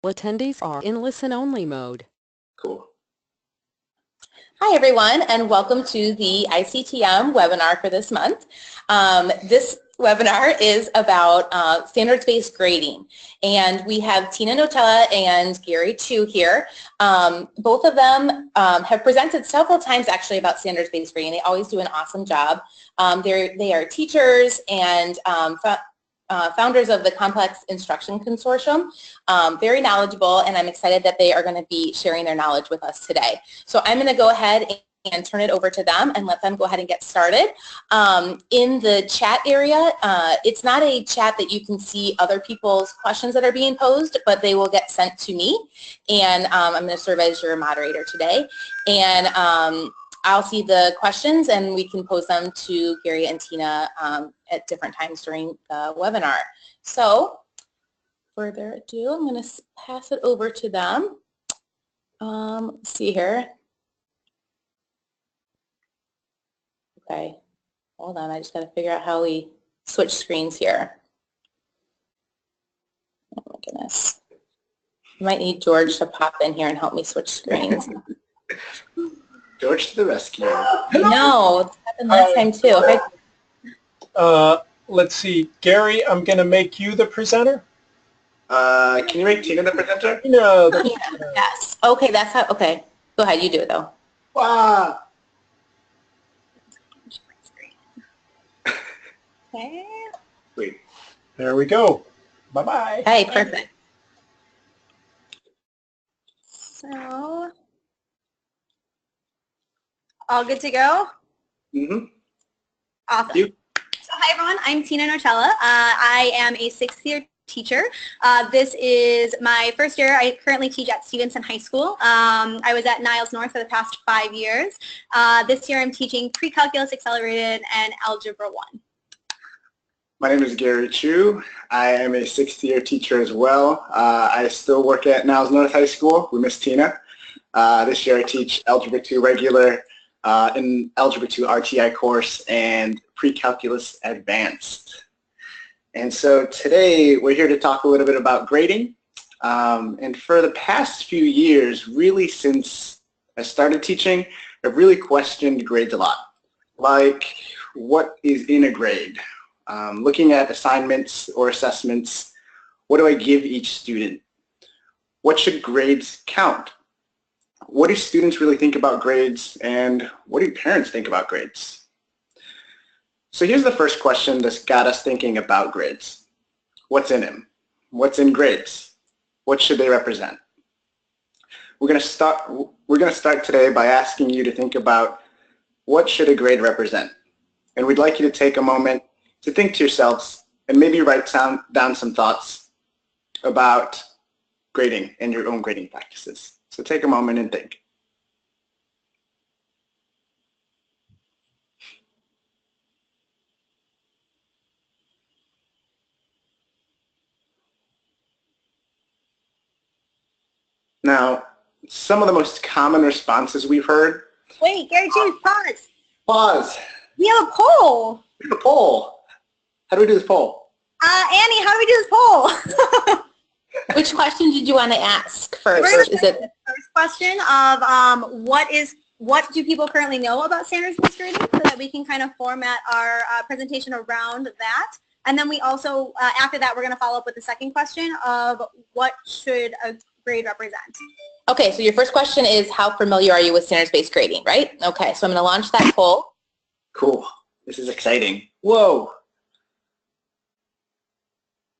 Attendees are in listen-only mode. Cool. Hi everyone, and welcome to the ICTM webinar for this month. This webinar is about standards-based grading, and we have Tina Nocella and Gary Chu here. Both of them have presented several times actually about standards-based grading. They always do an awesome job. They are teachers and founders of the Complex Instruction Consortium, very knowledgeable, and I'm excited that they are going to be sharing their knowledge with us today. So I'm going to go ahead and turn it over to them and let them go ahead and get started. In the chat area, it's not a chat that you can see other people's questions that are being posed, but they will get sent to me, and I'm going to serve as your moderator today. And I'll see the questions and we can pose them to Gary and Tina at different times during the webinar. So, further ado, I'm going to pass it over to them. Let's see here. Okay, hold on. I just got to figure out how we switch screens here. Oh my goodness. I might need George to pop in here and help me switch screens. George to the rescue. No, it happened last time too. Let's see, Gary, I'm going to make you the presenter. Can you make Tina the presenter? No. Yes. Okay, that's how. Okay, go ahead. You do it though. Wow. Okay. Wait. There we go. Bye-bye. Hey, perfect. So, all good to go? Mm-hmm. Awesome. So hi everyone, I'm Tina Nocella. I am a 6th year teacher. This is my first year. I currently teach at Stevenson High School. I was at Niles North for the past 5 years. This year I'm teaching Pre-Calculus Accelerated and Algebra 1. My name is Gary Chu. I am a 6th year teacher as well. I still work at Niles North High School. We miss Tina. This year I teach Algebra 2 regular, in Algebra 2 RTI course, and Pre-Calculus Advanced. And so today we're here to talk a little bit about grading. And for the past few years, really since I started teaching, I've really questioned grades a lot. Like, what is in a grade? Looking at assignments or assessments, what do I give each student? What should grades count? What do students really think about grades, and what do parents think about grades? So here's the first question that's got us thinking about grades. What's in them? What's in grades? What should they represent? We're going to start today by asking you to think about what should a grade represent. And we'd like you to take a moment to think to yourselves and maybe write down some thoughts about grading and your own grading practices. So take a moment and think. Now, some of the most common responses we've heard. Wait, Gary Chu, pause. Pause. We have a poll. We have a poll. How do we do this poll? Annie, how do we do this poll? Which question did you want to ask first? Is it the first question of what do people currently know about standards-based grading, so that we can kind of format our presentation around that. And then we also, after that, we're going to follow up with the second question of what should a grade represent. Okay, so your first question is how familiar are you with standards-based grading, right? Okay, so I'm going to launch that poll. Cool. This is exciting. Whoa.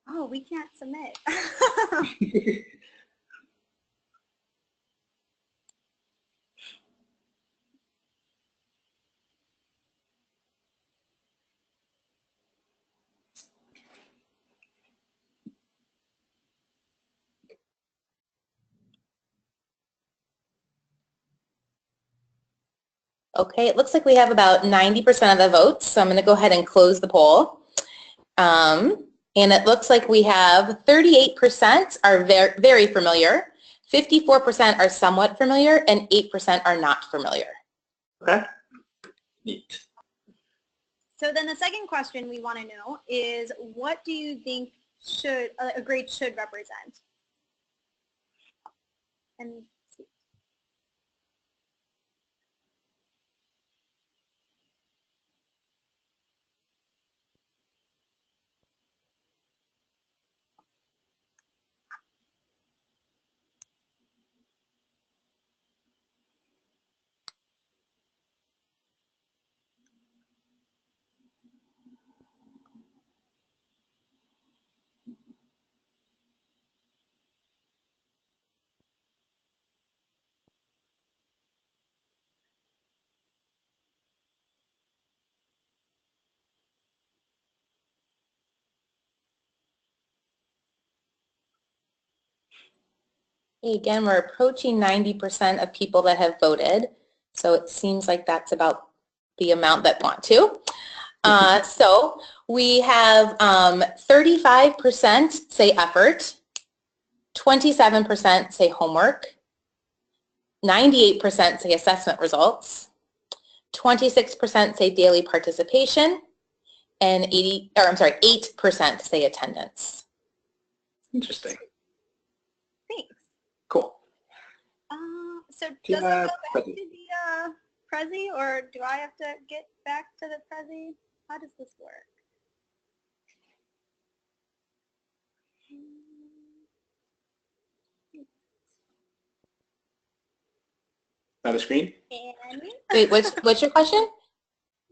Oh, we can't submit. Okay, it looks like we have about 90% of the votes, so I'm going to go ahead and close the poll. And it looks like we have 38% are very familiar, 54% are somewhat familiar, and 8% are not familiar. Okay. Neat. So then the second question we want to know is, what do you think a grade should represent? and sweet. Again, we're approaching 90% of people that have voted, so it seems like that's about the amount that want to. So we have 35% say effort, 27% say homework, 98% say assessment results, 26% say daily participation, and 8% say attendance. Interesting. Thanks. Cool. So does it go back to the Prezi, or do I have to get back to the Prezi? How does this work? Not a screen? And Wait, what's your question?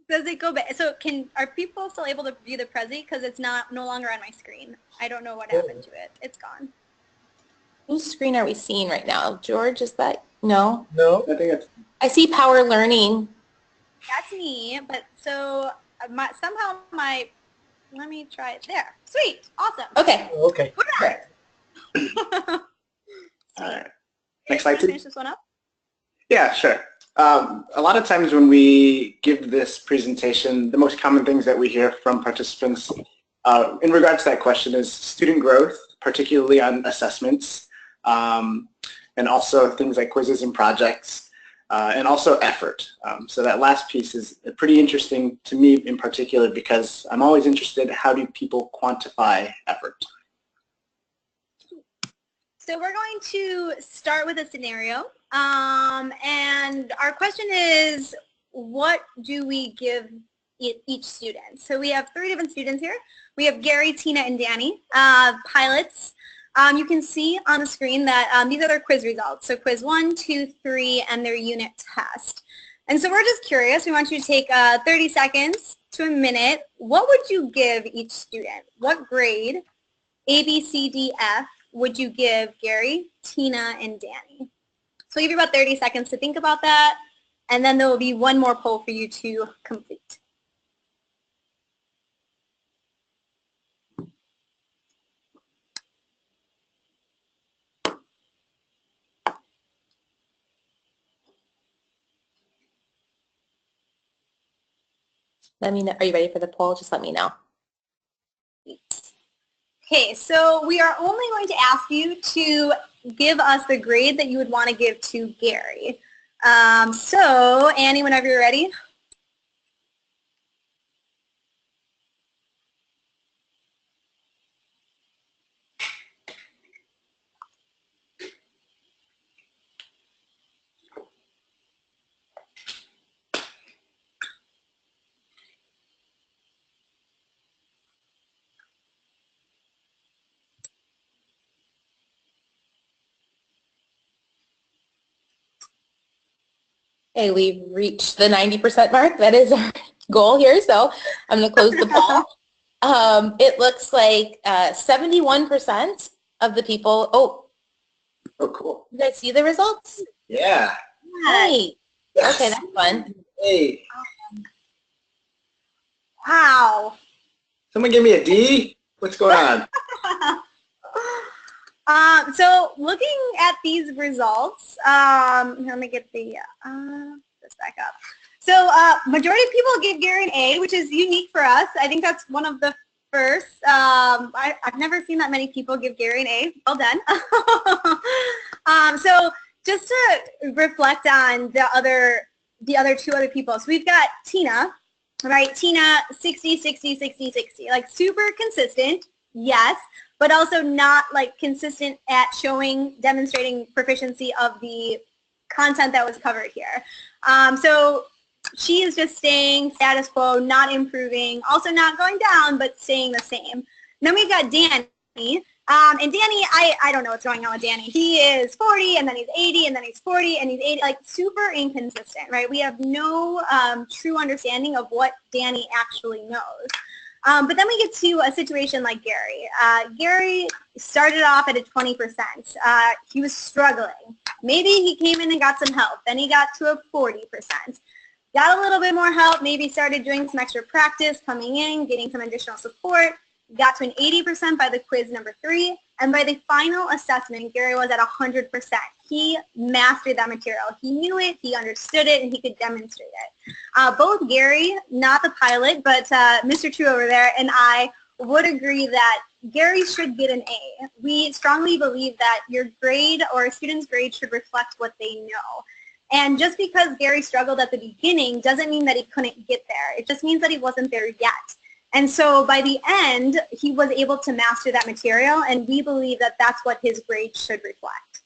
does it go back? So are people still able to view the Prezi because it's no longer on my screen? I don't know what happened to it. It's gone. Whose screen are we seeing right now? George, is that? No? No? I think it's... I see Power Learning. That's me, but so somehow my, let me try it there. Sweet, awesome. Okay. Okay. Perfect. All right. Next slide, Can I please. finish this one up? Yeah, sure. A lot of times when we give this presentation, the most common things that we hear from participants in regards to that question is student growth, particularly on assessments, and also things like quizzes and projects, and also effort. So that last piece is pretty interesting to me in particular because I'm always interested, how do people quantify effort? So we're going to start with a scenario, and our question is, what do we give each student? So we have 3 different students here. We have Gary, Tina, and Danny, pilots. You can see on the screen that these are their quiz results. So quiz 1, 2, 3, and their unit test. And so we're just curious. We want you to take 30 seconds to a minute. What would you give each student? What grade, A, B, C, D, F, would you give Gary, Tina, and Danny? So I'll give you about 30 seconds to think about that, and then there will be one more poll for you to complete. Let me know. Are you ready for the poll? Just let me know. Okay, so we are only going to ask you to give us the grade that you would want to give to Gary. So Annie, whenever you're ready. Okay, we've reached the 90% mark. That is our goal here, so I'm going to close the poll. It looks like 71% of the people, Oh, cool. you guys see the results? Yeah. Right. Yes. Okay, that's fun. Hey, Wow. someone give me a D? What's going on? So looking at these results, let me get the this back up. So majority of people give Gary an A, which is unique for us. I think that's one of the first. I've never seen that many people give Gary an A. Well done. So just to reflect on the other 2 other people. So we've got Tina, right? Tina, 60, 60, 60, 60. Like super consistent, yes. but also not like consistent at demonstrating proficiency of the content that was covered here. So she is just staying status quo, not improving, also not going down, but staying the same. Then we've got Danny. And Danny, I don't know what's going on with Danny. He is 40, and then he's 80, and then he's 40, and he's 80, like super inconsistent, right? We have no true understanding of what Danny actually knows. But then we get to a situation like Gary. Gary started off at a 20%. He was struggling. Maybe he came in and got some help. Then he got to a 40%. Got a little bit more help, maybe started doing some extra practice, coming in, getting some additional support. Got to an 80% by the quiz number 3. And by the final assessment, Gary was at 100%. He mastered that material. He knew it, he understood it, and he could demonstrate it. Both Gary, not the pilot, but Mr. Chu over there, and I would agree that Gary should get an A. We strongly believe that your grade or a student's grade should reflect what they know. And just because Gary struggled at the beginning doesn't mean that he couldn't get there. It just means that he wasn't there yet. And so by the end, he was able to master that material, and we believe that that's what his grade should reflect.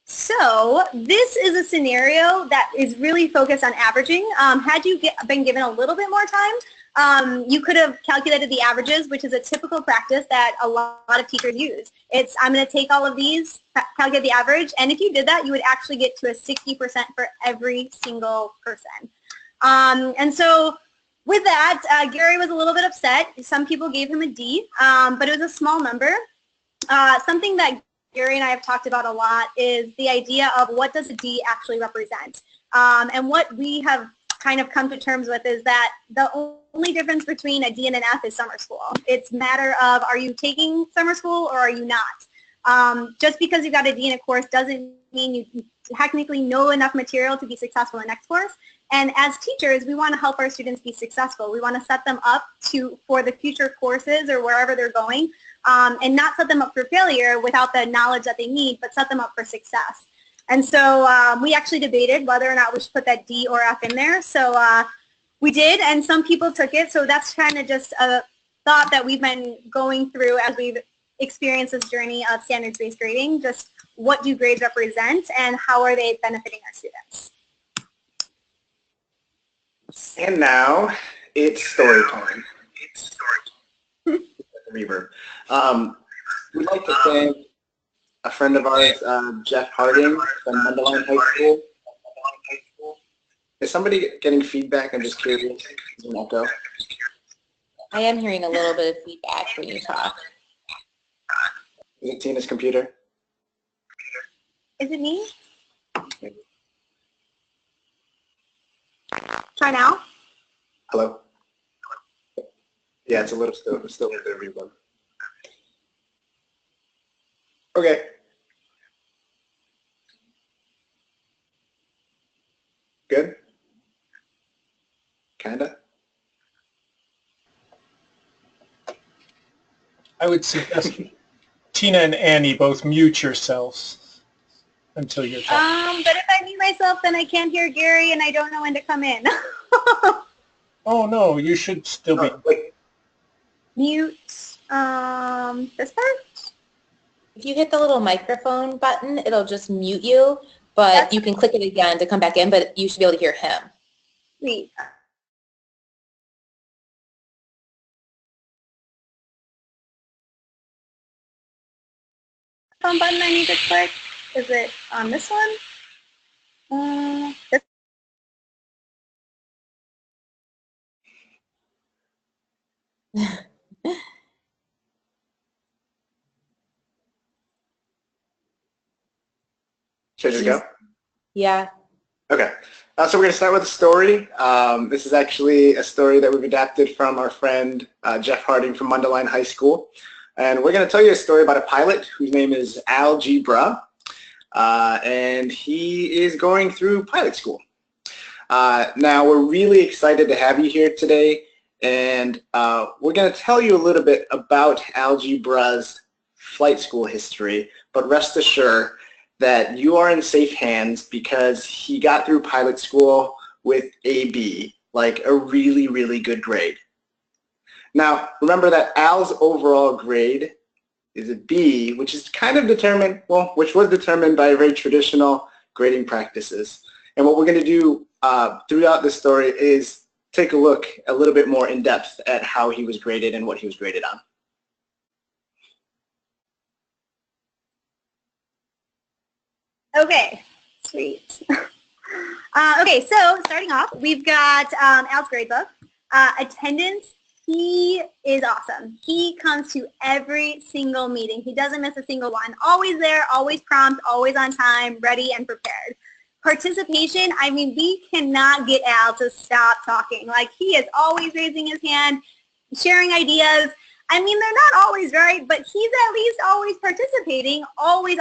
So this is a scenario that is really focused on averaging. Had you been given a little bit more time, you could have calculated the averages, which is a typical practice that a lot of teachers use. It's, I'm going to take all of these, calculate the average, and if you did that, you would actually get to a 60% for every single person. And so with that, Gary was a little bit upset. Some people gave him a D, but it was a small number. Something that Gary and I have talked about a lot is the idea of what does a D actually represent. And what we have kind of come to terms with is that the only difference between a D and an F is summer school. It's a matter of, are you taking summer school or are you not? Just because you got a D in a course doesn't mean you technically know enough material to be successful in the next course. And as teachers, we want to help our students be successful. We want to set them up for the future courses or wherever they're going, and not set them up for failure without the knowledge that they need, but set them up for success. And so we actually debated whether or not we should put that D or F in there. So we did, and some people took it. So that's kind of just a thought that we've been going through as we've experienced this journey of standards-based grading. Just what do grades represent, and how are they benefiting our students? And now it's story time. Reverb. We'd like to thank a friend of ours, Jeff Harding from Mundelein High School. Is somebody getting feedback? I'm just curious. Is it an echo? I am hearing a little bit of feedback when you talk. Is it Tina's computer? Is it me? Try now. Hello? Yeah, it's a little still a little bit of reverb. Okay. Good? Kinda? I would suggest Tina and Annie both mute yourselves until you're talking. But if I mute myself, then I can't hear Gary, and I don't know when to come in. Oh no, you should still be. Wait. Mute. This part? If you hit the little microphone button, it'll just mute you, but you can click it again to come back in, but you should be able to hear him. Sweet. Phone button I need to click. Is it on this one? This. Should I just go? Yeah. Okay. So we're going to start with a story. This is actually a story that we've adapted from our friend Jeff Harding from Mundelein High School. And we're going to tell you a story about a pilot whose name is Algebra. And he is going through pilot school. Now, we're really excited to have you here today. And we're going to tell you a little bit about Algebra's flight school history. But rest assured that you are in safe hands because he got through pilot school with a B, like a really, really good grade. Now, remember that Al's overall grade is a B, which is kind of determined, well, which was determined by very traditional grading practices. And what we're going to do throughout the story is take a look a little bit more in depth at how he was graded and what he was graded on. Okay, sweet. Okay, so starting off, we've got Al's gradebook. Attendance, he is awesome. He comes to every single meeting. He doesn't miss a single one. Always there, always prompt, always on time, ready and prepared. Participation, I mean, we cannot get Al to stop talking. Like, he is always raising his hand, sharing ideas. I mean, they're not always right, but he's at least always participating, always,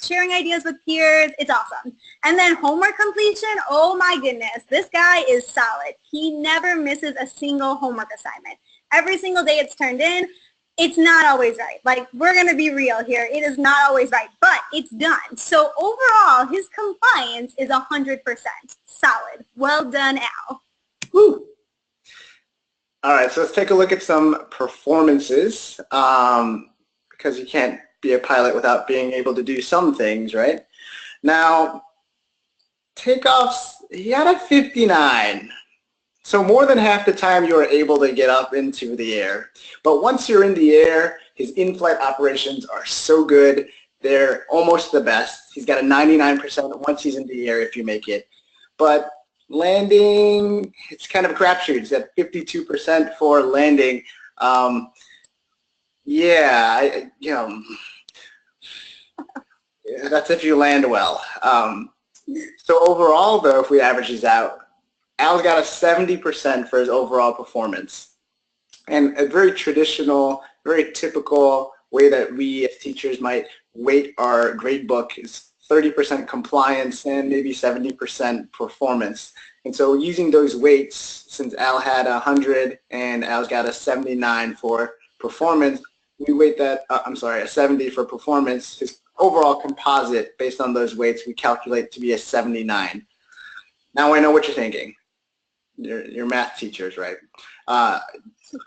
sharing ideas with peers. It's awesome. And then homework completion, oh my goodness, this guy is solid. He never misses a single homework assignment. Every single day it's turned in. It's not always right. Like, we're going to be real here. It is not always right, but it's done. So overall, his compliance is 100% solid. Well done, Al. Woo. All right, so let's take a look at some performances, because you can't be a pilot without being able to do some things, right? Now, takeoffs, he had a 59. So more than half the time you are able to get up into the air. But once you're in the air, his in-flight operations are so good. They're almost the best. He's got a 99% once he's in the air if you make it. But landing, it's kind of a crapshoot. He's at 52% for landing. Yeah, that's if you land well. So overall, though, if we average these out, Al's got a 70% for his overall performance. And a very traditional, very typical way that we as teachers might weight our grade book is 30% compliance and maybe 70% performance. And so using those weights, since Al had 100 and Al's got a 79 for performance, we weight that, a 70 for performance. His overall composite, based on those weights, we calculate to be a 79. Now I know what you're thinking. You're math teachers, right?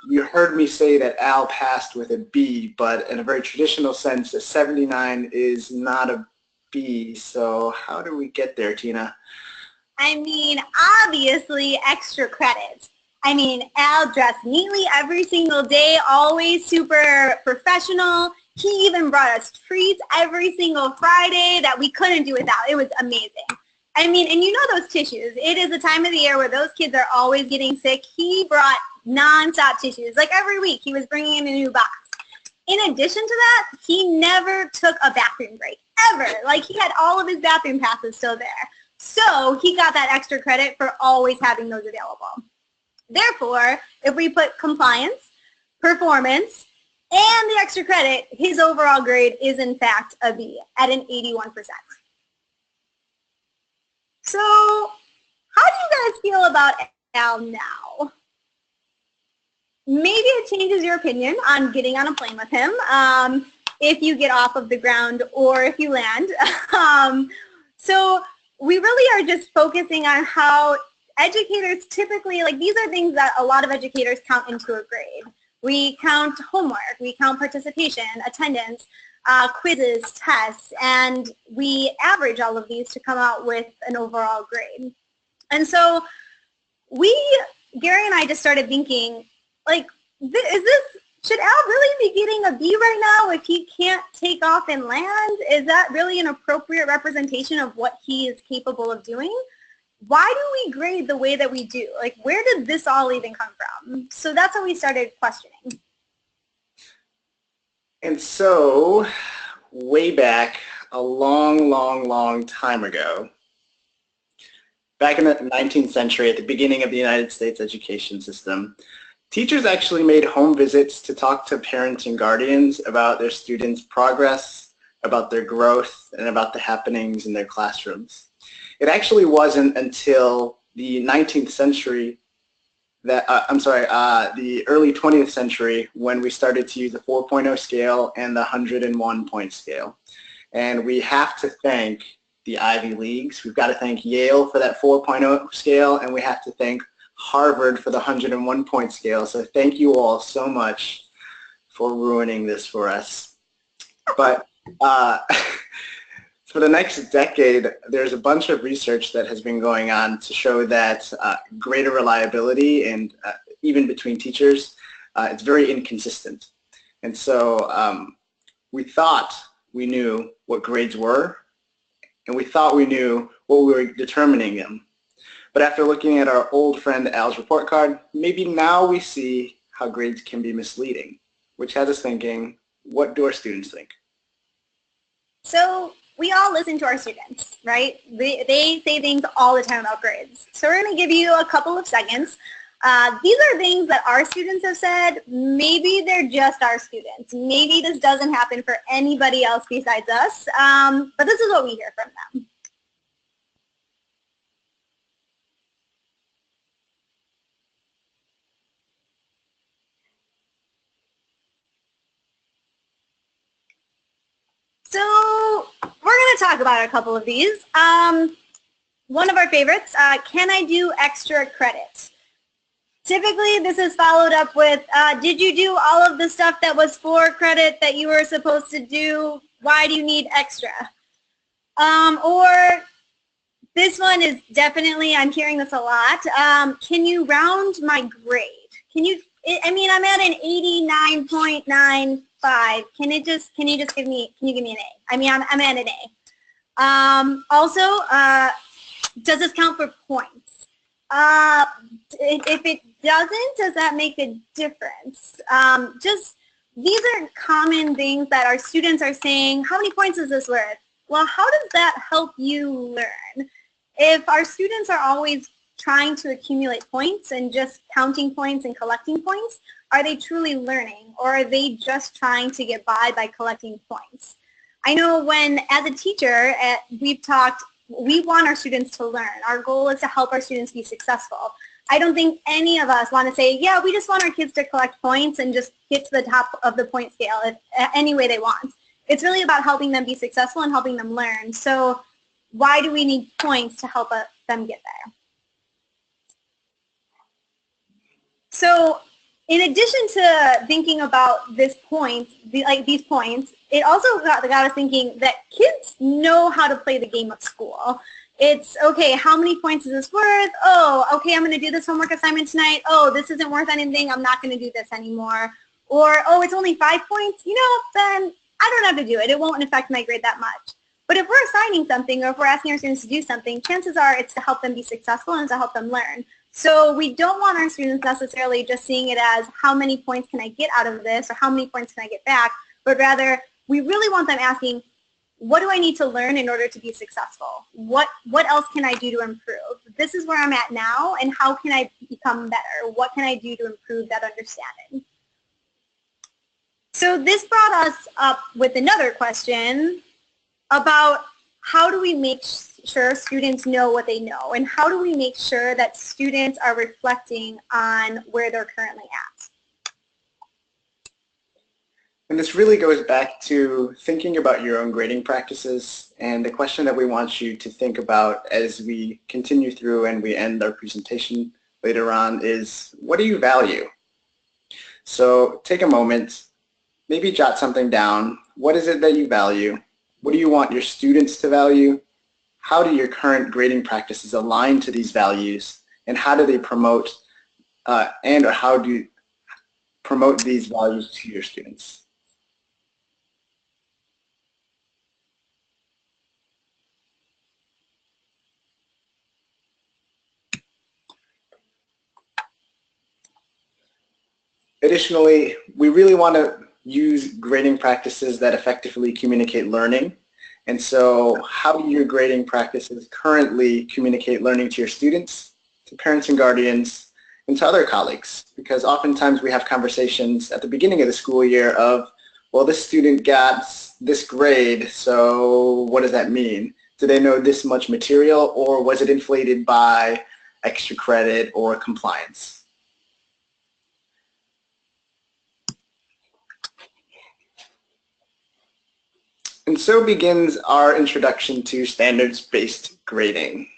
You heard me say that Al passed with a B, but in a very traditional sense, a 79 is not a B. So how do we get there, Tina? I mean, obviously extra credit. I mean, Al dressed neatly every single day, always super professional. He even brought us treats every single Friday that we couldn't do without. It was amazing. I mean, and you know those tissues. It is the time of the year where those kids are always getting sick. He brought nonstop tissues. Like every week, he was bringing in a new box. In addition to that, he never took a bathroom break, ever. Like, he had all of his bathroom passes still there. So he got that extra credit for always having those available. Therefore, if we put compliance, performance, and the extra credit, his overall grade is in fact a B at an 81%. So how do you guys feel about Al now? Maybe it changes your opinion on getting on a plane with him if you get off of the ground or if you land. So we really are just focusing on how educators typically, like, these are things that a lot of educators count into a grade. We count homework, we count participation, attendance, quizzes, tests, and we average all of these to come out with an overall grade. And so Gary and I just started thinking, like, should Al really be getting a B right now if he can't take off and land? Is that really an appropriate representation of what he is capable of doing? Why do we grade the way that we do? Like, where did this all even come from? So that's when we started questioning. And so, way back, a long time ago, back in the 19th century, at the beginning of the United States education system, teachers actually made home visits to talk to parents and guardians about their students' progress, about their growth, and about the happenings in their classrooms. It actually wasn't until the 19th century that, the early 20th century when we started to use the 4.0 scale and the 101-point scale. And we have to thank the Ivy Leagues. We've got to thank Yale for that 4.0 scale, and we have to thank Harvard for the 101-point scale. So thank you all so much for ruining this for us. But for the next decade, there's a bunch of research that has been going on to show that greater reliability and even between teachers, it's very inconsistent. And so we thought we knew what grades were, and we thought we knew what we were determining them. But after looking at our old friend Al's report card, maybe now we see how grades can be misleading, which has us thinking, what do our students think? So we all listen to our students, right? They say things all the time about grades. So we're going to give you a couple of seconds. These are things that our students have said. Maybe they're just our students. Maybe this doesn't happen for anybody else besides us, but this is what we hear from them. So we're going to talk about a couple of these. One of our favorites, can I do extra credit? Typically, this is followed up with, did you do all of the stuff that was for credit that you were supposed to do? Why do you need extra? Or this one is definitely, I'm hearing this a lot, can you round my grade? Can you, I mean, I'm at an 89.95. Can you just give me an A? I mean, I'm at an A. Also, does this count for points? If it doesn't, does that make a difference? Just these are common things that our students are saying. How many points is this worth? Well, how does that help you learn? If our students are always trying to accumulate points and just counting points and collecting points, are they truly learning, or are they just trying to get by collecting points? I know when, as a teacher, we've talked, we want our students to learn. Our goal is to help our students be successful. I don't think any of us want to say, yeah, we just want our kids to collect points and just get to the top of the point scale any way they want. It's really about helping them be successful and helping them learn. So why do we need points to help them get there? So in addition to thinking about this point, these points, it also got us thinking that kids know how to play the game of school. It's, okay, how many points is this worth? Oh, okay, I'm going to do this homework assignment tonight. Oh, this isn't worth anything. I'm not going to do this anymore. Or, oh, it's only 5 points. You know, then I don't have to do it. It won't affect my grade that much. But if we're assigning something, or if we're asking our students to do something, chances are it's to help them be successful and to help them learn. So we don't want our students necessarily just seeing it as how many points can I get out of this, or how many points can I get back, but rather we really want them asking, what do I need to learn in order to be successful? What else can I do to improve? This is where I'm at now, and how can I become better? What can I do to improve that understanding? So this brought us up with another question about how do we make sure students know what they know, and how do we make sure that students are reflecting on where they're currently at? And this really goes back to thinking about your own grading practices, and the question that we want you to think about as we continue through and we end our presentation later on is, what do you value? So take a moment, maybe jot something down. What is it that you value? What do you want your students to value? How do your current grading practices align to these values, and how do they promote or how do you promote these values to your students? Additionally, we really want to use grading practices that effectively communicate learning. And so how do your grading practices currently communicate learning to your students, to parents and guardians, and to other colleagues? Because oftentimes we have conversations at the beginning of the school year of, well, this student got this grade, so what does that mean? Do they know this much material, or was it inflated by extra credit or compliance? And so begins our introduction to standards-based grading.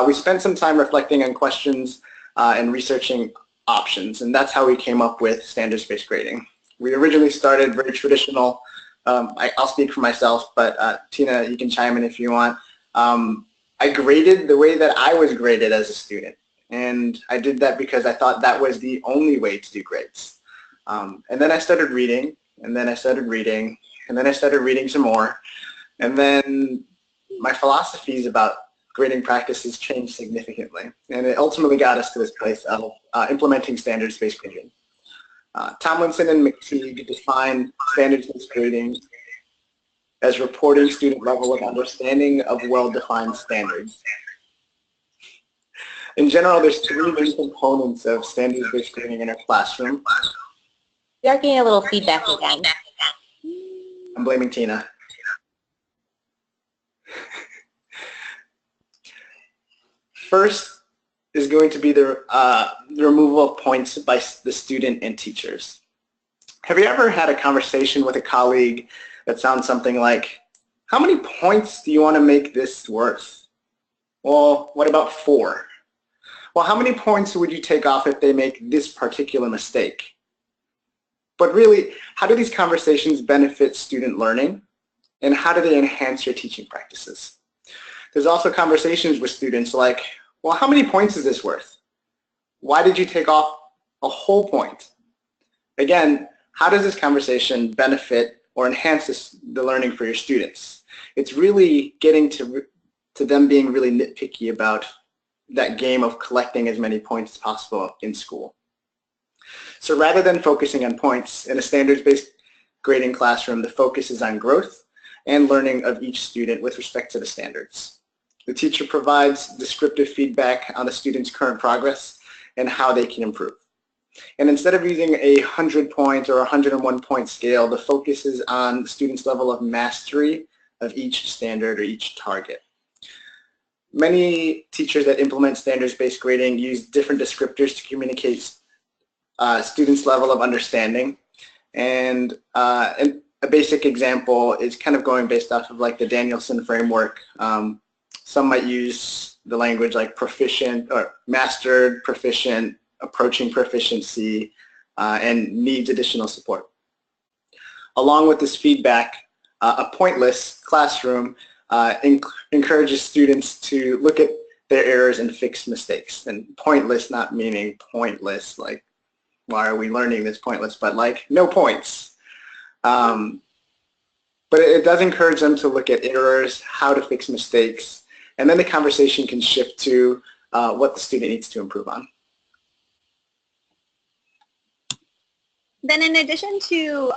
We spent some time reflecting on questions and researching options, and that's how we came up with standards-based grading. We originally started very traditional. I'll speak for myself, but Tina, you can chime in if you want. I graded the way that I was graded as a student, and I did that because I thought that was the only way to do grades. And then I started reading, and then I started reading, and then I started reading some more, and then my philosophies about grading practices changed significantly, and it ultimately got us to this place of implementing standards-based grading. Tomlinson and McTeague define standards-based grading as reporting student level of understanding of well-defined standards. In general, there's three main components of standards-based grading in our classroom. We are getting a little feedback again. I'm blaming Tina. First is going to be the removal of points by the student and teachers. Have you ever had a conversation with a colleague that sounds something like, how many points do you want to make this worth? Well, what about 4? Well, how many points would you take off if they make this particular mistake? But really, how do these conversations benefit student learning? And how do they enhance your teaching practices? There's also conversations with students like, well, how many points is this worth? Why did you take off a whole point? Again, how does this conversation benefit or enhance the learning for your students? It's really getting to them being really nitpicky about that game of collecting as many points as possible in school. So rather than focusing on points, in a standards-based grading classroom, the focus is on growth and learning of each student with respect to the standards. The teacher provides descriptive feedback on the student's current progress and how they can improve. And instead of using a 100-point or 101-point scale, the focus is on the student's level of mastery of each standard or each target. Many teachers that implement standards-based grading use different descriptors to communicate students' level of understanding. And a basic example is kind of going based off of like the Danielson framework. Some might use the language like proficient or mastered, proficient, approaching proficiency, and needs additional support. Along with this feedback, a pointless classroom encourages students to look at their errors and fix mistakes. And pointless not meaning pointless, like why are we learning this pointless, but like no points. But it does encourage them to look at errors, how to fix mistakes, and then the conversation can shift to what the student needs to improve on. Then in addition to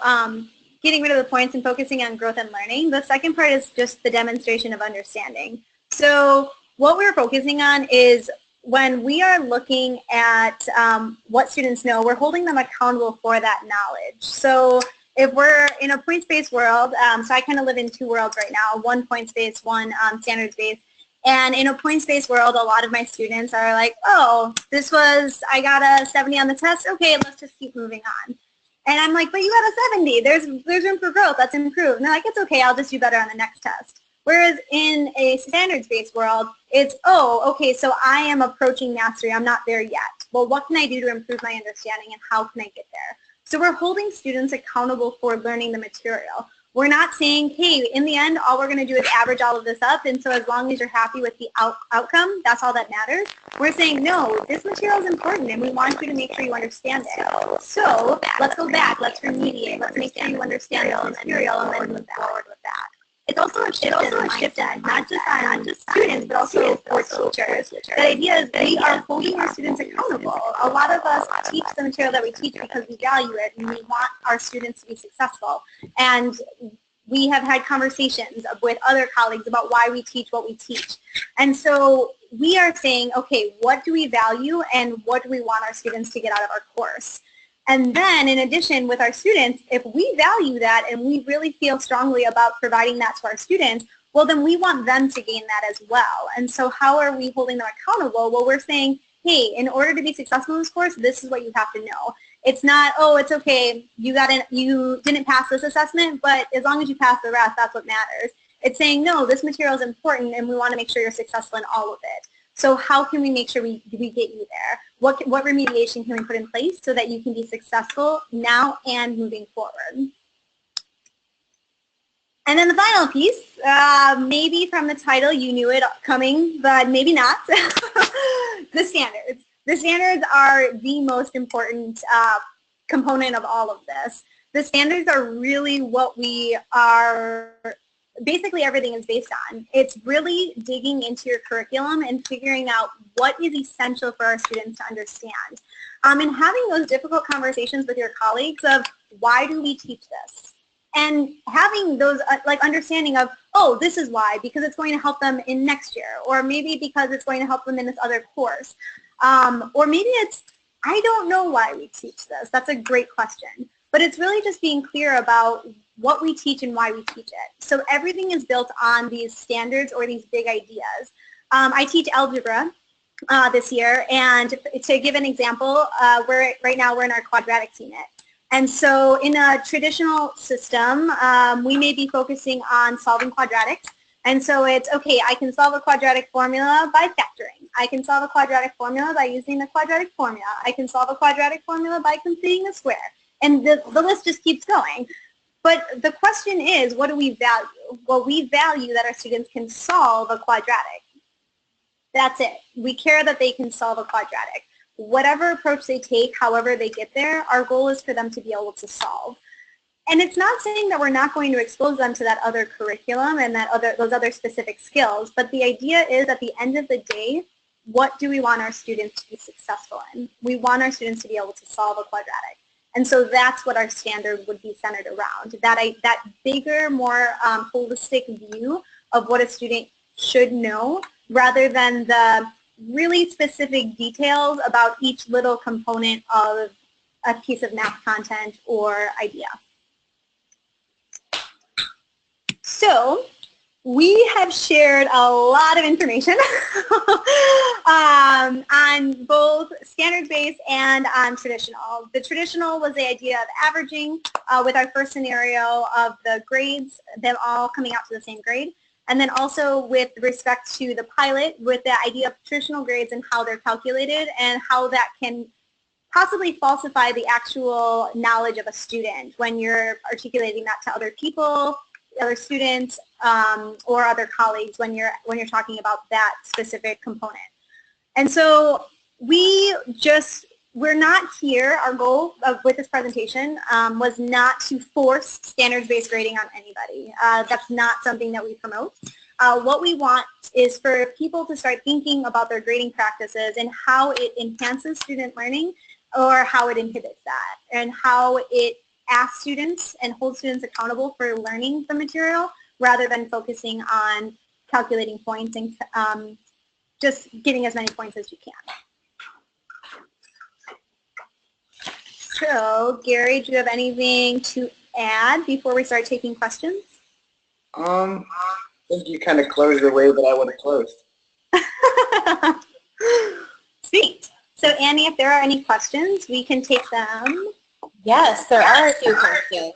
getting rid of the points and focusing on growth and learning, the second part is just the demonstration of understanding. So what we're focusing on is when we are looking at what students know, we're holding them accountable for that knowledge. So if we're in a points-based world, so I kind of live in two worlds right now, one points-based, one standards-based. And in a points-based world, a lot of my students are like, oh, I got a 70 on the test. Okay, let's just keep moving on. And I'm like, but you got a 70. There's room for growth. Let's improve. And they're like, it's okay. I'll just do better on the next test. Whereas in a standards-based world, it's, oh, okay, so I am approaching mastery. I'm not there yet. Well, what can I do to improve my understanding and how can I get there? So we're holding students accountable for learning the material. We're not saying, hey, in the end, all we're going to do is average all of this up, and so as long as you're happy with the outcome, that's all that matters. We're saying, no, this material is important, and we want you to make sure you understand it. So let's go back, let's remediate, let's make sure you understand the material, and then move forward with that. It's also a shift in mindset, not just on students, but also for teachers. The idea is we are holding our students accountable. A lot of us teach the material that we teach because we value it and we want our students to be successful. And we have had conversations with other colleagues about why we teach what we teach. And so we are saying, okay, what do we value and what do we want our students to get out of our course? And then, in addition, with our students, if we value that and we really feel strongly about providing that to our students, well, then we want them to gain that as well. And so how are we holding them accountable? Well, we're saying, hey, in order to be successful in this course, this is what you have to know. It's not, oh, it's okay, you didn't pass this assessment, but as long as you pass the rest, that's what matters. It's saying, no, this material is important and we want to make sure you're successful in all of it. So how can we make sure we get you there? What remediation can we put in place so that you can be successful now and moving forward? And then the final piece, maybe from the title you knew it coming, but maybe not, the standards. The standards are the most important component of all of this. The standards are really what we are, basically everything is based on. It's really digging into your curriculum and figuring out what is essential for our students to understand. And having those difficult conversations with your colleagues of why do we teach this? And having those like understanding of, oh, this is why, because it's going to help them in next year, or maybe because it's going to help them in this other course. Or maybe it's, I don't know why we teach this. That's a great question. But it's really just being clear about what we teach and why we teach it. So everything is built on these standards or these big ideas. I teach algebra this year, and to give an example, right now we're in our quadratics unit. And so in a traditional system, we may be focusing on solving quadratics. And so it's, okay, I can solve a quadratic formula by factoring. I can solve a quadratic formula by using the quadratic formula. I can solve a quadratic formula by completing a square. And the list just keeps going. But the question is, what do we value? Well, we value that our students can solve a quadratic. That's it. We care that they can solve a quadratic. Whatever approach they take, however they get there, our goal is for them to be able to solve. And it's not saying that we're not going to expose them to that other curriculum and those other specific skills, but the idea is at the end of the day, what do we want our students to be successful in? We want our students to be able to solve a quadratic. And so that's what our standard would be centered around, that bigger, more holistic view of what a student should know, rather than the really specific details about each little component of a piece of math content or idea. So we have shared a lot of information on both standards-based and on traditional. The traditional was the idea of averaging with our first scenario of the grades, them all coming out to the same grade. And then also with respect to the pilot, with the idea of traditional grades and how they're calculated and how that can possibly falsify the actual knowledge of a student when you're articulating that to other people, other students, or other colleagues when you're talking about that specific component. And so we're not here, our goal with this presentation was not to force standards-based grading on anybody. That's not something that we promote. What we want is for people to start thinking about their grading practices and how it enhances student learning or how it inhibits that, and how it asks students and holds students accountable for learning the material rather than focusing on calculating points and just getting as many points as you can. So, Gary, do you have anything to add before we start taking questions? I think you kind of closed the way that I would have closed. Sweet. So, Annie, if there are any questions, we can take them. Yes, there are a few questions.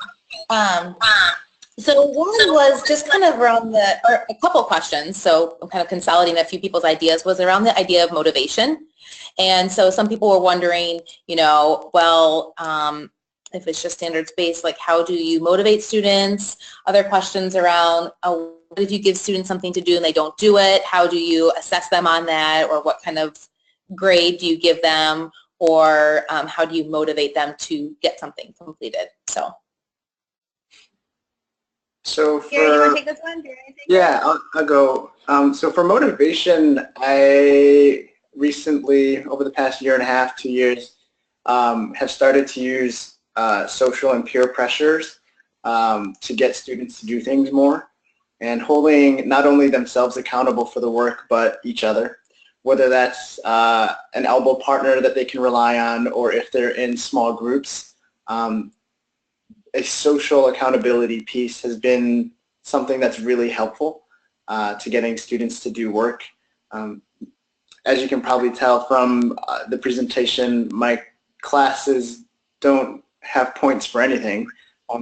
So one was just kind of around or a couple questions, so I'm kind of consolidating a few people's ideas, was around the idea of motivation. And so some people were wondering, well, if it's just standards-based, like how do you motivate students? Other questions around, what if you give students something to do and they don't do it? How do you assess them on that? Or what kind of grade do you give them? Or how do you motivate them to get something completed? So for, Gary, you want to take this one? Yeah, I'll go. So for motivation, I recently, over the past year and a half, 2 years, have started to use social and peer pressures to get students to do things more, and holding not only themselves accountable for the work, but each other, whether that's an elbow partner that they can rely on, or if they're in small groups. A social accountability piece has been something that's really helpful to getting students to do work. As you can probably tell from the presentation, my classes don't have points for anything,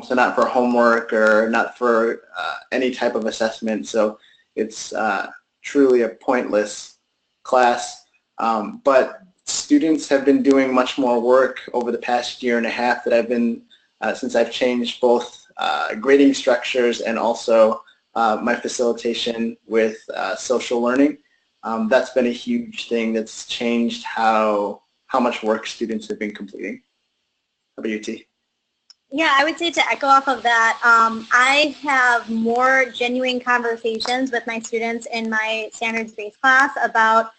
so not for homework or not for any type of assessment. So it's truly a pointless class, but students have been doing much more work over the past year and a half that I've been, since I've changed both grading structures and also my facilitation with social learning. That's been a huge thing that's changed how much work students have been completing. How about you, T? Yeah, I would say to echo off of that, I have more genuine conversations with my students in my standards-based class about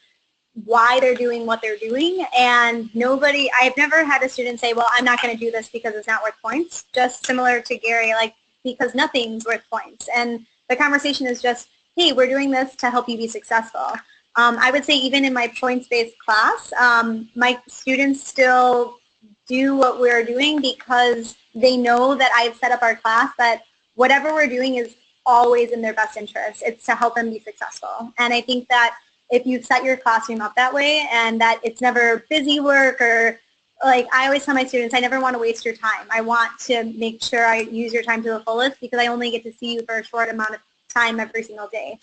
why they're doing what they're doing, and I've never had a student say, well, I'm not going to do this because it's not worth points, just similar to Gary, like, because nothing's worth points. And the conversation is just, hey, we're doing this to help you be successful. I would say even in my points-based class, my students still do what we're doing because they know that I've set up our class that whatever we're doing is always in their best interest. It's to help them be successful. And I think that if you've set your classroom up that way and that it's never busy work or, like, I always tell my students, I never want to waste your time. I want to make sure I use your time to the fullest because I only get to see you for a short amount of time every single day.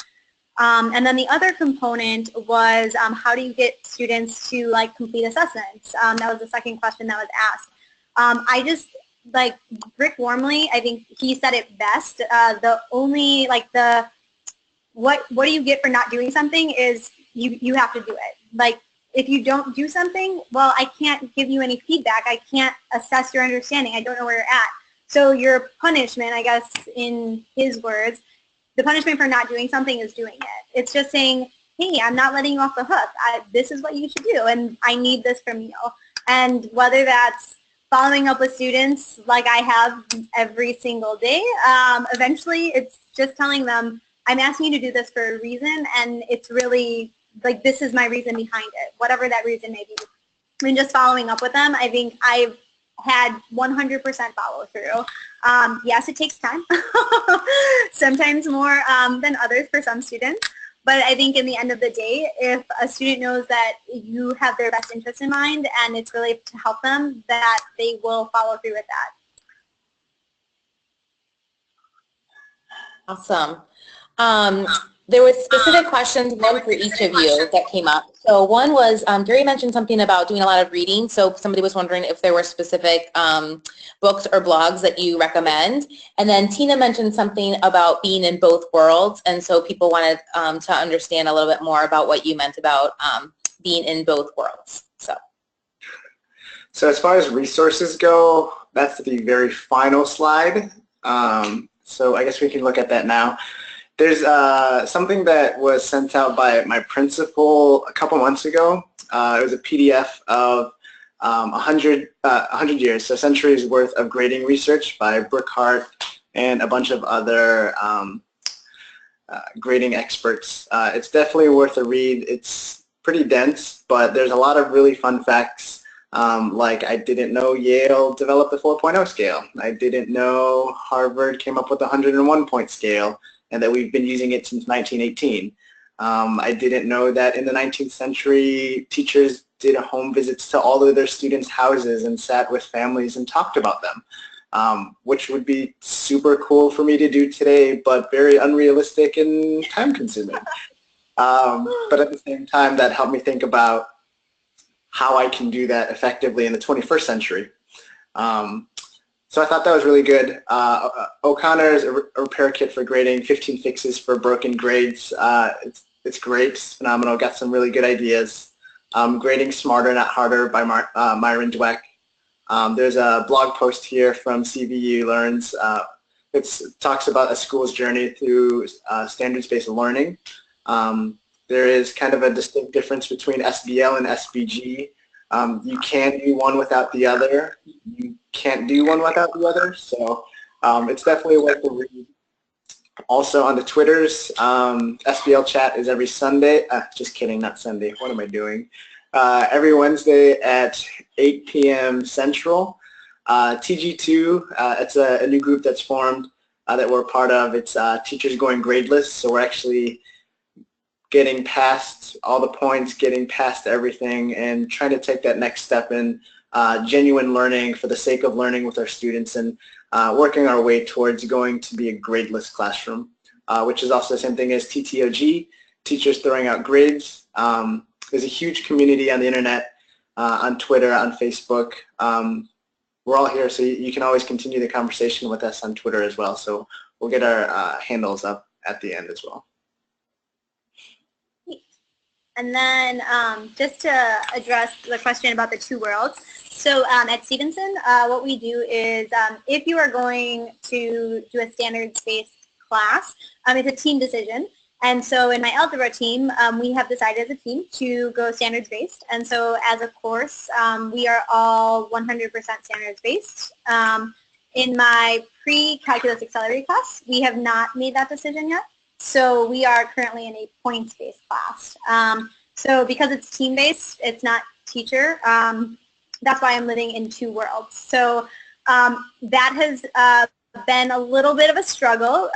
And then the other component was how do you get students to, like, complete assessments? That was the second question that was asked. I just, like, Rick Wormley, I think he said it best. The only, like, what do you get for not doing something is you have to do it. Like, if you don't do something, well, I can't give you any feedback. I can't assess your understanding. I don't know where you're at. So your punishment, I guess, in his words, the punishment for not doing something is doing it. It's just saying, hey, I'm not letting you off the hook. This is what you should do, and I need this from you. And whether that's following up with students like I have every single day, eventually it's just telling them, I'm asking you to do this for a reason, and it's really, like, this is my reason behind it, whatever that reason may be. And just following up with them, I think I've had 100% follow through. Yes, it takes time, sometimes more than others for some students, but I think in the end of the day, if a student knows that you have their best interest in mind and it's really to help them, that they will follow through with that. Awesome. There were specific questions, one for each of you, that came up. So one was, Gary mentioned something about doing a lot of reading. So somebody was wondering if there were specific books or blogs that you recommend. And then Tina mentioned something about being in both worlds. And so people wanted to understand a little bit more about what you meant about being in both worlds. So as far as resources go, that's the very final slide. So I guess we can look at that now. There's something that was sent out by my principal a couple months ago. It was a PDF of 100 years, so centuries worth of grading research by Brooke Hart and a bunch of other grading experts. It's definitely worth a read. It's pretty dense, but there's a lot of really fun facts. Like, I didn't know Yale developed the 4.0 scale. I didn't know Harvard came up with the 101-point scale, and that we've been using it since 1918. I didn't know that in the 19th century, teachers did home visits to all of their students' houses and sat with families and talked about them, which would be super cool for me to do today, but very unrealistic and time-consuming. But at the same time, that helped me think about how I can do that effectively in the 21st century. So I thought that was really good. O'Connor's a repair kit for grading, 15 fixes for broken grades. It's great, it's phenomenal, got some really good ideas. Grading Smarter, Not Harder by Myron Dweck. There's a blog post here from CVU Learns. It talks about a school's journey through standards-based learning. There is kind of a distinct difference between SBL and SBG. You can do one without the other. You can't do one without the other. So it's definitely worth a read. Also on the Twitters, SBL chat is every Sunday. Just kidding, not Sunday. What am I doing? Every Wednesday at 8 p.m. Central. TG2, it's a new group that's formed that we're a part of. It's Teachers Going Gradeless. So we're actually getting past all the points, getting past everything, and trying to take that next step in genuine learning for the sake of learning with our students, and working our way towards going to be a gradeless classroom, which is also the same thing as TTOG, Teachers Throwing Out Grades. there's a huge community on the internet, on Twitter, on Facebook. We're all here, so you can always continue the conversation with us on Twitter as well. So we'll get our handles up at the end as well. And then just to address the question about the two worlds, so at Stevenson, what we do is if you are going to do a standards-based class, it's a team decision. And so in my algebra team, we have decided as a team to go standards-based. And so as a course, we are all 100% standards-based. In my pre-calculus accelerated class, we have not made that decision yet. So we are currently in a points-based class. So because it's team-based, it's not teacher, that's why I'm living in two worlds. So that has been a little bit of a struggle,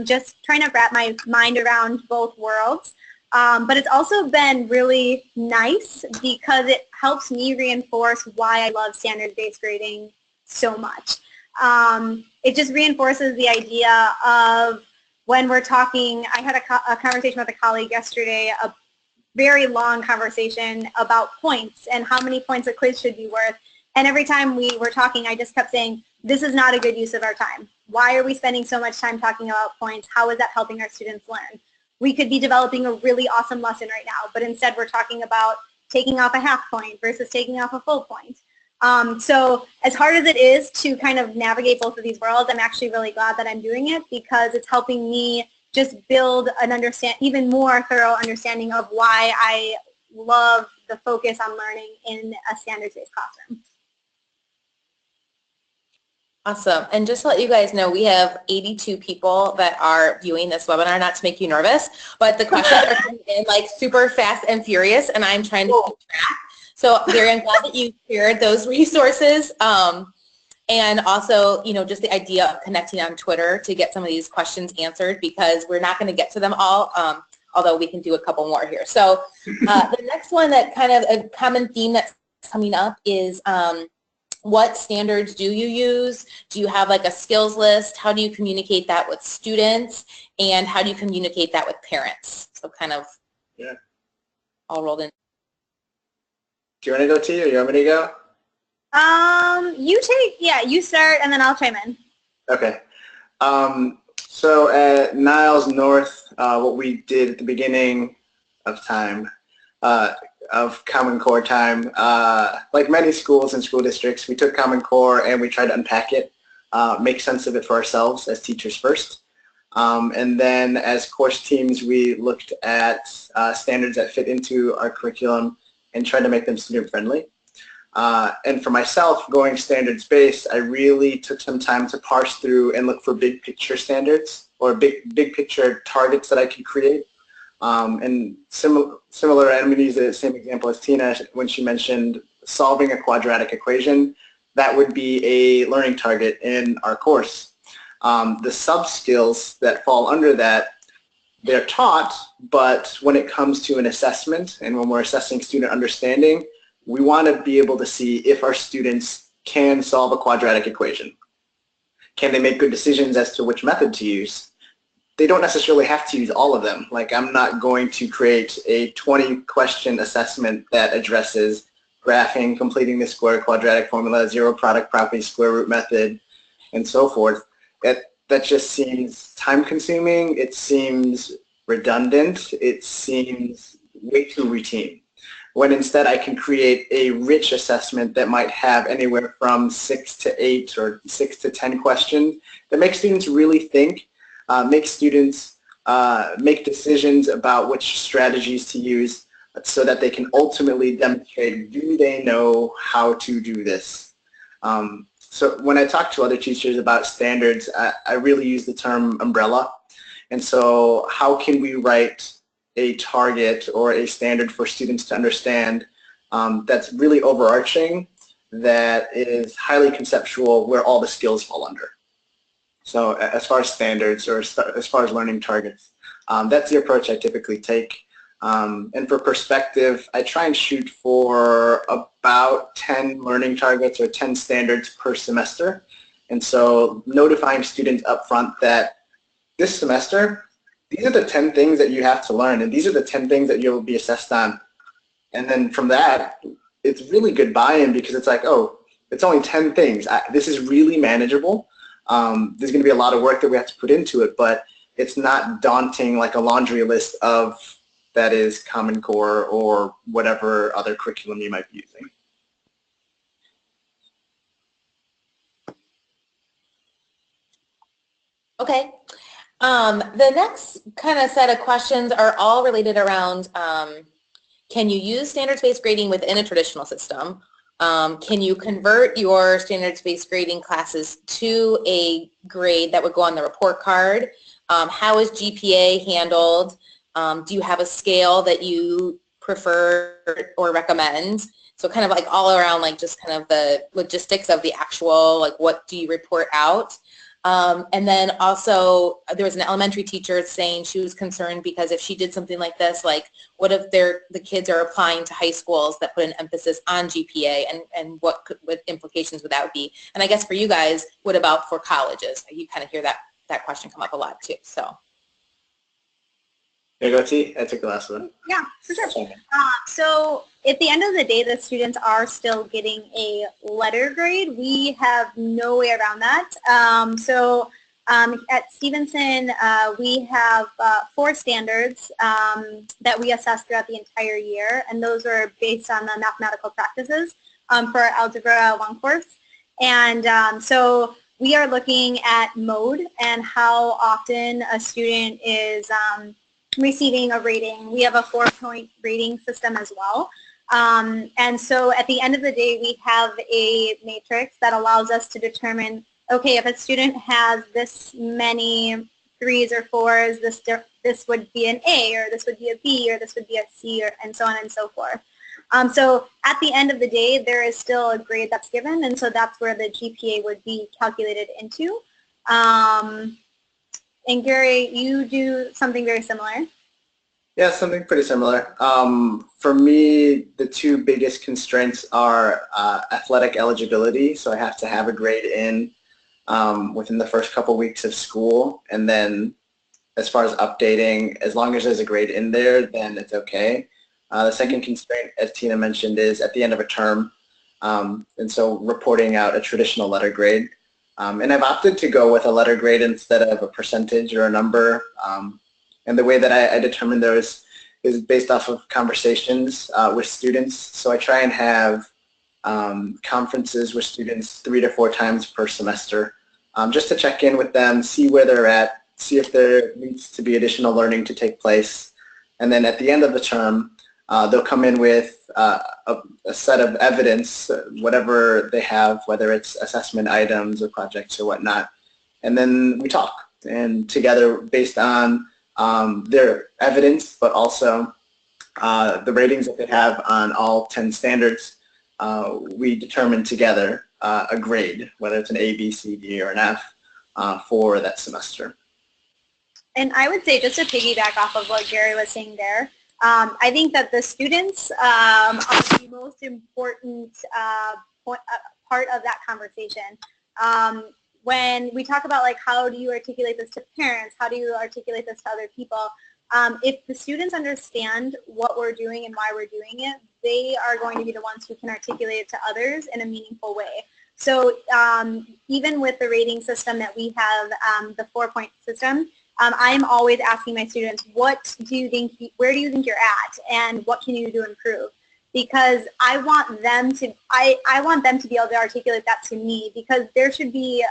just trying to wrap my mind around both worlds. But it's also been really nice because it helps me reinforce why I love standards-based grading so much. It just reinforces the idea of when we're talking, I had a conversation with a colleague yesterday, a very long conversation about points and how many points a quiz should be worth. And every time we were talking, I just kept saying, this is not a good use of our time. Why are we spending so much time talking about points? How is that helping our students learn? We could be developing a really awesome lesson right now, but instead we're talking about taking off a half point versus taking off a full point. So as hard as it is to kind of navigate both of these worlds, I'm actually really glad that I'm doing it because it's helping me just build an even more thorough understanding of why I love the focus on learning in a standards-based classroom. Awesome. And just to let you guys know, we have 82 people that are viewing this webinar, not to make you nervous, but the questions are coming in like super fast and furious, and I'm trying to keep track. So Gary, I'm glad that you shared those resources. And also, just the idea of connecting on Twitter to get some of these questions answered because we're not going to get to them all, although we can do a couple more here. So the next one that kind of a common theme that's coming up is what standards do you use? Do you have like a skills list? How do you communicate that with students? And how do you communicate that with parents? So kind of all rolled in. Do you want to go, T, or you want me to go? You start and then I'll chime in. Okay. So at Niles North, what we did at the beginning of time, of Common Core time, like many schools and school districts, we took Common Core and we tried to unpack it, make sense of it for ourselves as teachers first. And then as course teams, we looked at standards that fit into our curriculum and tried to make them student-friendly. And for myself, going standards-based, I really took some time to parse through and look for big picture standards or big picture targets that I could create. And similar, I'm going to use the same example as Tina when she mentioned solving a quadratic equation. That would be a learning target in our course. The sub-skills that fall under that, they're taught, but when it comes to an assessment and when we're assessing student understanding, we want to be able to see if our students can solve a quadratic equation. Can they make good decisions as to which method to use? They don't necessarily have to use all of them. Like, I'm not going to create a 20-question assessment that addresses graphing, completing the square quadratic formula, zero product property, square root method, and so forth. That just seems time-consuming. It seems redundant. It seems way too routine. When instead I can create a rich assessment that might have anywhere from 6 to 8 or 6 to 10 questions that make students really think, make students make decisions about which strategies to use so that they can ultimately demonstrate, do they know how to do this? So when I talk to other teachers about standards, I really use the term umbrella. And so how can we write a target or a standard for students to understand that's really overarching, that is highly conceptual, where all the skills fall under? So as far as standards or as far as learning targets, that's the approach I typically take. And for perspective, I try and shoot for about 10 learning targets or 10 standards per semester. And so notifying students up front that this semester, these are the 10 things that you have to learn, and these are the 10 things that you'll be assessed on. And then from that, it's really good buy-in because it's like, oh, it's only 10 things. This is really manageable. There's going to be a lot of work that we have to put into it, but it's not daunting like a laundry list of that is Common Core or whatever other curriculum you might be using. Okay. The next kind of set of questions are all related around can you use standards-based grading within a traditional system? Can you convert your standards-based grading classes to a grade that would go on the report card? How is GPA handled? Do you have a scale that you prefer or recommend? So kind of like all around like just kind of the logistics of the actual, like what do you report out? And then also there was an elementary teacher saying she was concerned because if she did something like this, like what if the kids are applying to high schools that put an emphasis on GPA and what implications would that be? And I guess for you guys, what about for colleges? You kind of hear that question come up a lot too. So. There you go, T. I took the last one. Yeah, for sure. So at the end of the day, the students are still getting a letter grade. We have no way around that. At Stevenson, we have 4 standards that we assess throughout the entire year, and those are based on the mathematical practices for our Algebra 1 course. And so we are looking at mode and how often a student is receiving a rating. We have a 4-point rating system as well. And so at the end of the day, we have a matrix that allows us to determine, okay, if a student has this many 3s or 4s, this would be an A, or this would be a B, or this would be a C, and so on and so forth. So at the end of the day, there is still a grade that's given, and so that's where the GPA would be calculated into. And Gary, you do something very similar. Yeah, something pretty similar. For me, the 2 biggest constraints are athletic eligibility. So I have to have a grade in within the first couple weeks of school. And then as far as updating, as long as there's a grade in there, then it's okay. The second constraint, as Tina mentioned, is at the end of a term. And so reporting out a traditional letter grade. And I've opted to go with a letter grade instead of a percentage or a number. And the way that I determine those is based off of conversations with students. So I try and have conferences with students 3 to 4 times per semester just to check in with them, see where they're at, see if there needs to be additional learning to take place. And then at the end of the term, they'll come in with a set of evidence, whatever they have, whether it's assessment items or projects or whatnot. And then we talk and together based on their evidence, but also the ratings that they have on all 10 standards, we determine together a grade, whether it's an A, B, C, D, or an F for that semester. And I would say, just to piggyback off of what Gary was saying there, I think that the students are the most important part of that conversation. When we talk about like how do you articulate this to parents, how do you articulate this to other people, if the students understand what we're doing and why we're doing it, they are going to be the ones who can articulate it to others in a meaningful way. So even with the rating system that we have, the 4-point system, I'm always asking my students, what do you think, where do you think you're at, and what can you do to improve? Because I want them to, I want them to be able to articulate that to me, because there should be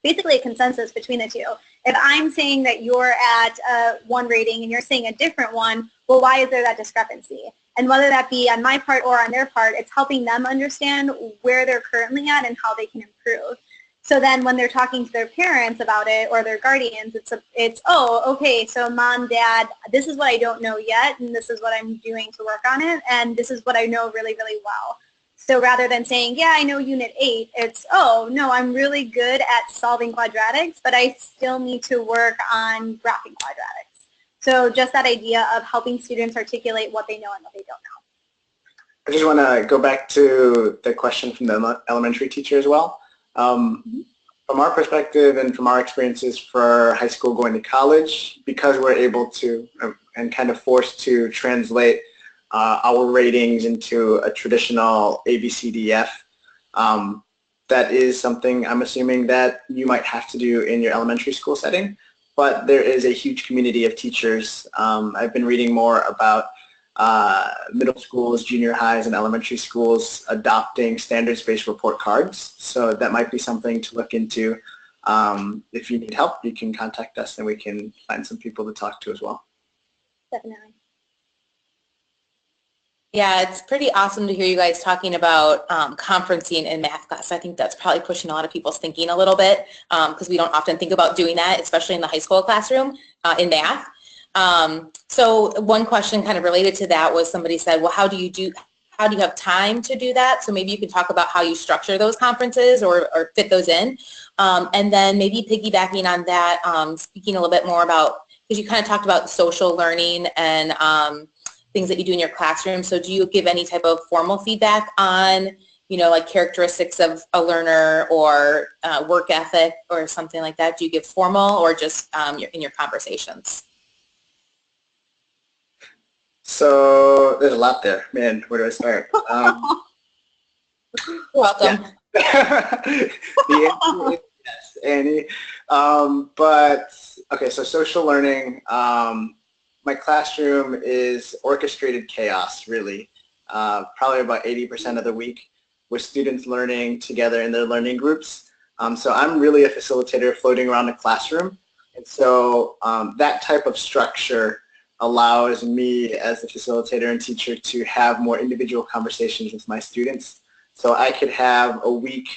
basically a consensus between the two. If I'm saying that you're at 1 rating and you're saying a different one, well, why is there that discrepancy? And whether that be on my part or on their part, it's helping them understand where they're currently at and how they can improve. So then when they're talking to their parents about it or their guardians, it's oh, okay, so mom, dad, this is what I don't know yet, and this is what I'm doing to work on it, and this is what I know really, really well. So rather than saying, yeah, I know Unit 8, it's, oh, no, I'm really good at solving quadratics, but I still need to work on graphing quadratics. So just that idea of helping students articulate what they know and what they don't know. I just want to go back to the question from the elementary teacher as well. From our perspective and from our experiences for high school going to college, because we're able to and kind of forced to translate our ratings into a traditional ABCDF. That is something I'm assuming that you might have to do in your elementary school setting, but there is a huge community of teachers. I've been reading more about middle schools, junior highs, and elementary schools adopting standards-based report cards. So that might be something to look into. If you need help, you can contact us and we can find some people to talk to as well. Definitely. Yeah, it's pretty awesome to hear you guys talking about conferencing in math class. I think that's probably pushing a lot of people's thinking a little bit because we don't often think about doing that, especially in the high school classroom in math. So one question kind of related to that was somebody said, well, how do you have time to do that? So maybe you could talk about how you structure those conferences or fit those in. And then maybe piggybacking on that, speaking a little bit more about, because you kind of talked about social learning and things that you do in your classroom. So do you give any type of formal feedback on, you know, like characteristics of a learner or work ethic or something like that? Do you give formal or just in your conversations? So there's a lot there. Man, where do I start? You're welcome. Yeah. The answer is yes, Annie. But, okay, so social learning, my classroom is orchestrated chaos, really, probably about 80% of the week with students learning together in their learning groups. So I'm really a facilitator floating around the classroom. And so that type of structure allows me as a facilitator and teacher to have more individual conversations with my students. So I could have a week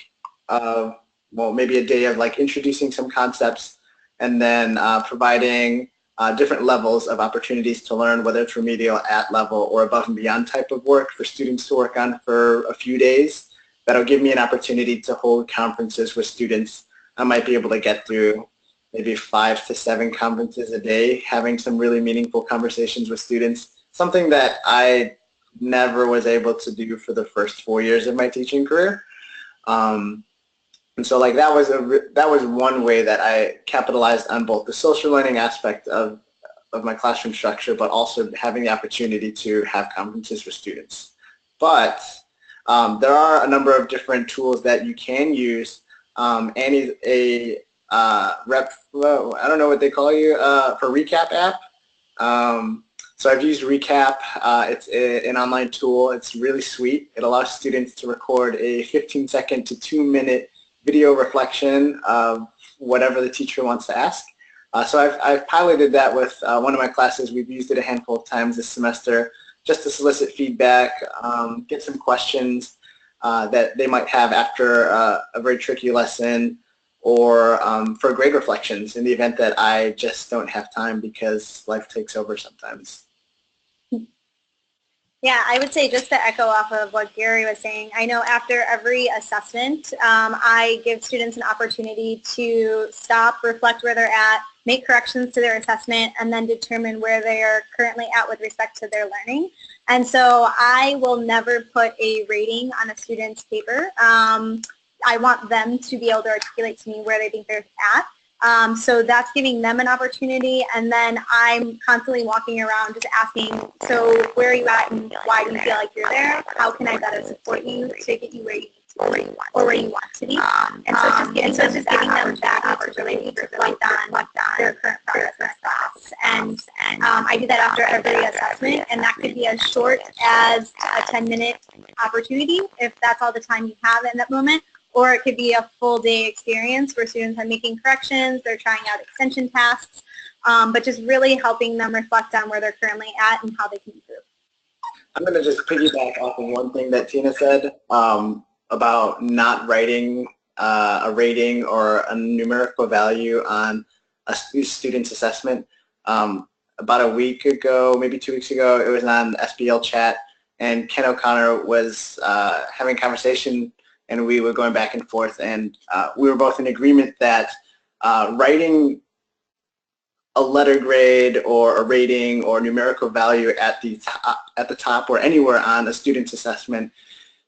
of, well, maybe a day of like introducing some concepts and then providing different levels of opportunities to learn, whether it's remedial, at level, or above and beyond type of work for students to work on for a few days. That'll give me an opportunity to hold conferences with students. I might be able to get through maybe 5 to 7 conferences a day, having some really meaningful conversations with students, something that I never was able to do for the first 4 years of my teaching career. And so like that was one way that I capitalized on both the social learning aspect of my classroom structure, but also having the opportunity to have conferences with students. But there are a number of different tools that you can use. Annie's a I don't know what they call you for Recap app. So I've used Recap. It's an online tool. It's really sweet. It allows students to record a 15-second to 2-minute video reflection of whatever the teacher wants to ask. So I've piloted that with one of my classes. We've used it a handful of times this semester just to solicit feedback, get some questions that they might have after a very tricky lesson, or for grade reflections in the event that I just don't have time because life takes over sometimes. Yeah, I would say just to echo off of what Gary was saying, I know after every assessment, I give students an opportunity to stop, reflect where they're at, make corrections to their assessment, and then determine where they are currently at with respect to their learning. And so I will never put a rating on a student's paper. I want them to be able to articulate to me where they think they're at. So that's giving them an opportunity, and then I'm constantly walking around just asking, so where are you at and why do you feel like you're there? How can I better support you to get you where you need to be or where you want to be? And so just giving them that opportunity to reflect on their current progress in class. And I do that after every assessment, and that could be as short as a 10-minute opportunity if that's all the time you have in that moment. Or it could be a full day experience where students are making corrections, they're trying out extension tasks, but just really helping them reflect on where they're currently at and how they can improve. I'm going to just piggyback off of one thing that Tina said about not writing a rating or a numerical value on a student's assessment. About a week ago, maybe 2 weeks ago, it was on SBL chat, and Ken O'Connor was having a conversation, and we were going back and forth, and we were both in agreement that writing a letter grade or a rating or numerical value at the top or anywhere on a student's assessment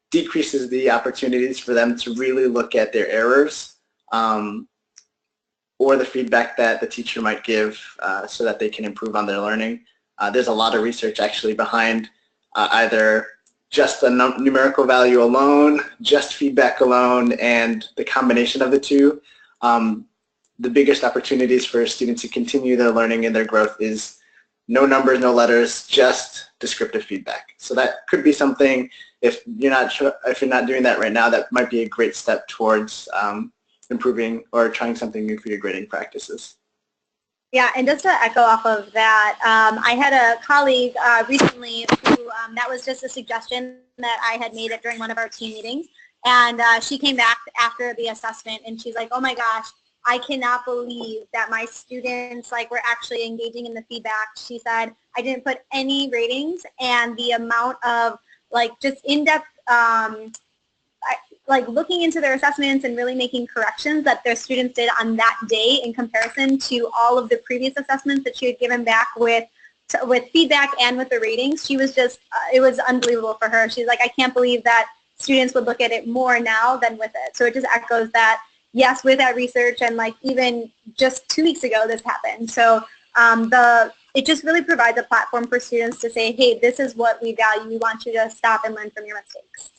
decreases the opportunities for them to really look at their errors or the feedback that the teacher might give so that they can improve on their learning. There's a lot of research actually behind either just a numerical value alone, just feedback alone, and the combination of the two. The biggest opportunities for students to continue their learning and their growth is no numbers, no letters, just descriptive feedback. So that could be something, if you're not doing that right now, that might be a great step towards improving or trying something new for your grading practices. Yeah, and just to echo off of that, I had a colleague recently who that was just a suggestion that I had made it during one of our team meetings, and she came back after the assessment and she's like, oh my gosh, I cannot believe that my students were actually engaging in the feedback. She said, I didn't put any ratings, and the amount of just in-depth looking into their assessments and really making corrections that their students did on that day in comparison to all of the previous assessments that she had given back with feedback and with the ratings. She was just, it was unbelievable for her. She's like, I can't believe that students would look at it more now than with it. So it just echoes that, yes, with that research, and even just 2 weeks ago this happened. So it just really provides a platform for students to say, hey, this is what we value. We want you to stop and learn from your mistakes.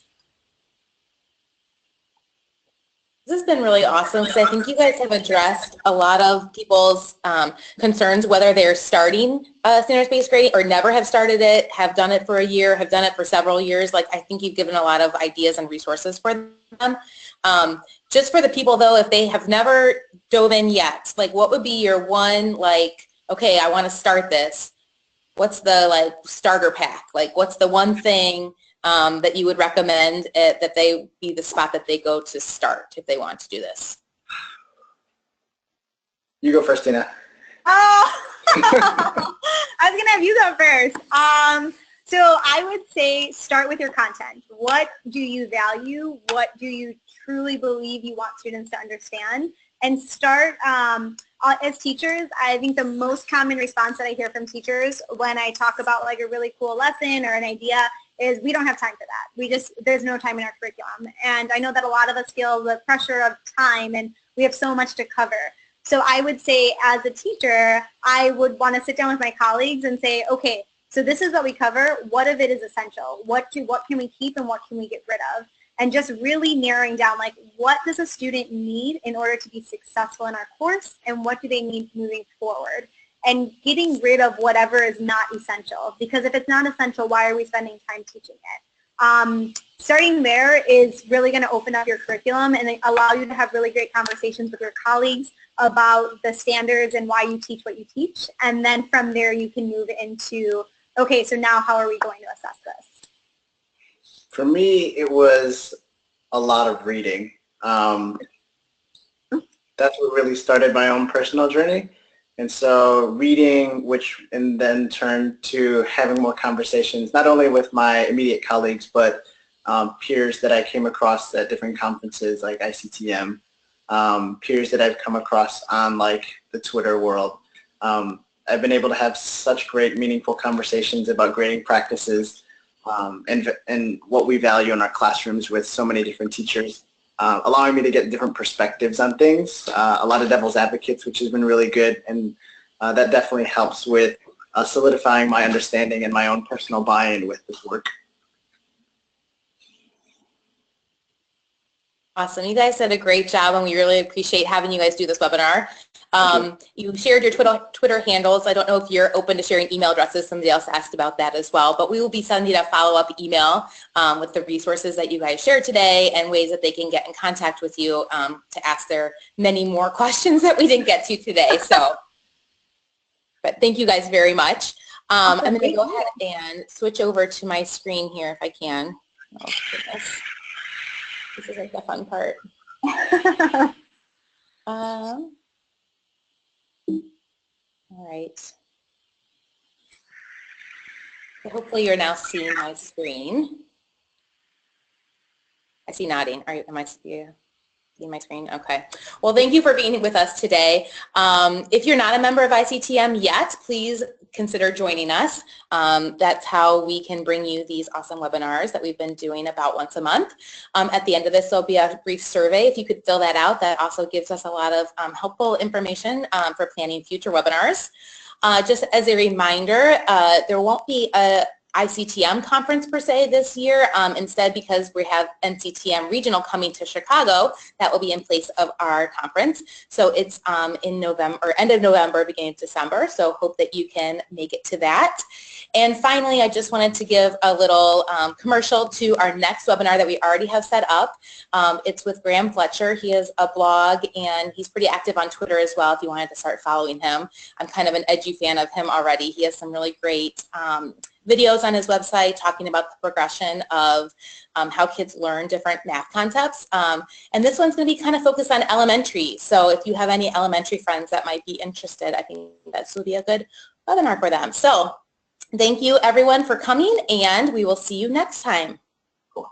This has been really awesome because I think you guys have addressed a lot of people's concerns, whether they're starting standards-based grading or never have started it, have done it for a year, have done it for several years. I think you've given a lot of ideas and resources for them. Just for the people, though, if they have never dove in yet, what would be your one, okay, I want to start this. What's the, starter pack? What's the one thing that you would recommend that they be the spot that they go to start if they want to do this? You go first, Tina. Oh, I was going to have you go first. So I would say start with your content. What do you value? What do you truly believe you want students to understand? And start, as teachers, I think the most common response that I hear from teachers when I talk about a really cool lesson or an idea is we don't have time for that. There's no time in our curriculum. And I know that a lot of us feel the pressure of time and we have so much to cover. So I would say as a teacher, I would want to sit down with my colleagues and say, okay, so this is what we cover. What of it is essential? What can we keep and what can we get rid of? And just really narrowing down, what does a student need in order to be successful in our course, and what do they need moving forward? And getting rid of whatever is not essential, because if it's not essential, why are we spending time teaching it? Starting there is really going to open up your curriculum and allow you to have really great conversations with your colleagues about the standards and why you teach what you teach. And then from there, you can move into, okay, so now how are we going to assess this? For me, it was a lot of reading. That's what really started my own personal journey. And so reading, and then turned to having more conversations, not only with my immediate colleagues, but peers that I came across at different conferences like ICT-M, peers that I've come across on the Twitter world. I've been able to have such great, meaningful conversations about grading practices and what we value in our classrooms with so many different teachers, allowing me to get different perspectives on things, a lot of devil's advocates, which has been really good, and that definitely helps with solidifying my understanding and my own personal buy-in with this work. Awesome. You guys did a great job, and we really appreciate having you guys do this webinar. You shared your Twitter handles. I don't know if you're open to sharing email addresses. Somebody else asked about that as well. But we will be sending a follow-up email with the resources that you guys shared today and ways that they can get in contact with you to ask their many more questions that we didn't get to today. But thank you guys very much. I'm going to go ahead and switch over to my screen here if I can. Oh, goodness. This is the fun part. All right. So hopefully you're now seeing my screen. I see nodding. Am I seeing my screen? Okay. Well, thank you for being with us today. If you're not a member of ICT-M yet, please consider joining us. That's how we can bring you these awesome webinars that we've been doing about once a month. At the end of this, there'll be a brief survey. If you could fill that out, that also gives us a lot of helpful information for planning future webinars. Just as a reminder, there won't be a ICTM conference per se this year. Instead, because we have NCTM Regional coming to Chicago, that will be in place of our conference. So it's in November, or end of November, beginning of December. So hope that you can make it to that. And finally, I just wanted to give a little commercial to our next webinar that we already have set up. It's with Graham Fletcher. He has a blog and he's pretty active on Twitter as well if you wanted to start following him. I'm kind of an edgy fan of him already. He has some really great videos on his website talking about the progression of how kids learn different math concepts. And this one's going to be kind of focused on elementary. So if you have any elementary friends that might be interested, I think this will be a good webinar for them. So thank you everyone for coming, and we will see you next time. Cool.